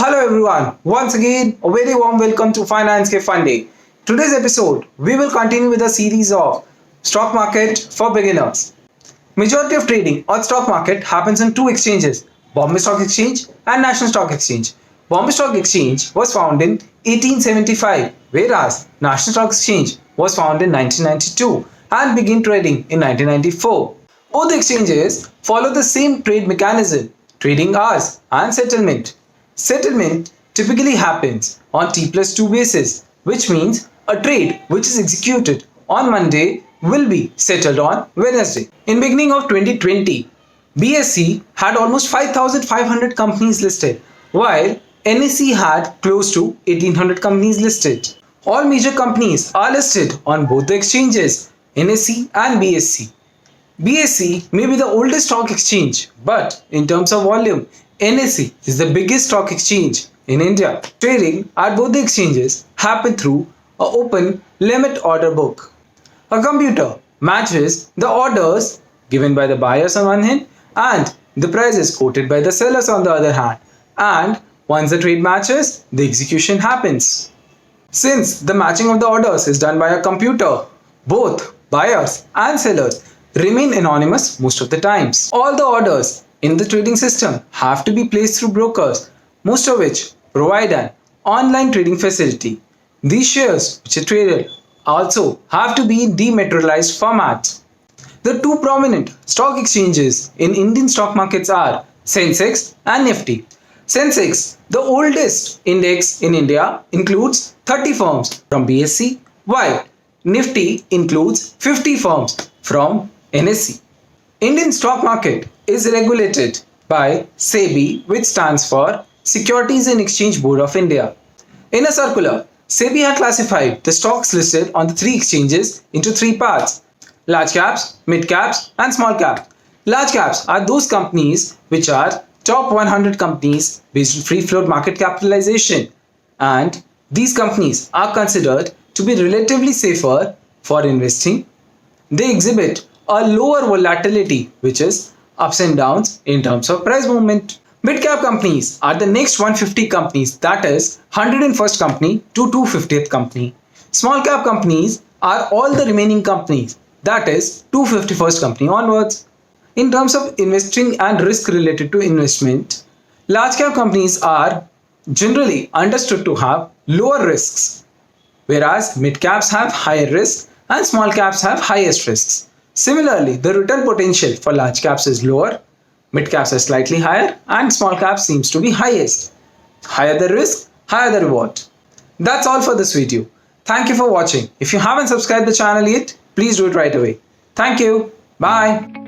Hello everyone, once again a very warm welcome to Finance Ke Fun Day. Today's episode we will continue with a series of stock market for beginners. Majority of trading on stock market happens in two exchanges, Bombay Stock Exchange and National Stock Exchange. Bombay Stock Exchange was founded in 1875 whereas National Stock Exchange was founded in 1992 and began trading in 1994. Both exchanges follow the same trade mechanism, trading hours and settlement. Settlement typically happens on T plus 2 basis, which means a trade which is executed on Monday will be settled on Wednesday. In beginning of 2020, BSE had almost 5,500 companies listed, while NSE had close to 1,800 companies listed. All major companies are listed on both the exchanges, NSE and BSE. BSE may be the oldest stock exchange, but in terms of volume, NSE is the biggest stock exchange in India. Trading at both the exchanges happen through an open limit order book. A computer matches the orders given by the buyers on one hand and the prices quoted by the sellers on the other hand. And once the trade matches, the execution happens. Since the matching of the orders is done by a computer, both buyers and sellers remain anonymous most of the times. All the orders in the trading system have to be placed through brokers, most of which provide an online trading facility. These shares which are traded also have to be in dematerialized format. The two prominent stock exchanges in Indian stock markets are Sensex and Nifty. Sensex, the oldest index in India, includes 30 firms from BSE, while Nifty includes 50 firms from NSE. Indian stock market is regulated by SEBI, which stands for Securities and Exchange Board of India. In a circular, SEBI had classified the stocks listed on the three exchanges into three parts: large caps, mid caps, and small caps. Large caps are those companies which are top 100 companies based on free float market capitalization, and these companies are considered to be relatively safer for investing. They exhibit a lower volatility, which is ups and downs in terms of price movement. Mid cap companies are the next 150 companies, that is 101st company to 250th company. Small cap companies are all the remaining companies, that is 251st company onwards. In terms of investing and risk related to investment, large cap companies are generally understood to have lower risks, whereas mid caps have higher risks and small caps have highest risks. Similarly, the return potential for large caps is lower, mid caps are slightly higher, and small caps seems to be highest. Higher the risk, higher the reward. That's all for this video. Thank you for watching. If you haven't subscribed the channel yet, please do it right away. Thank you. Bye.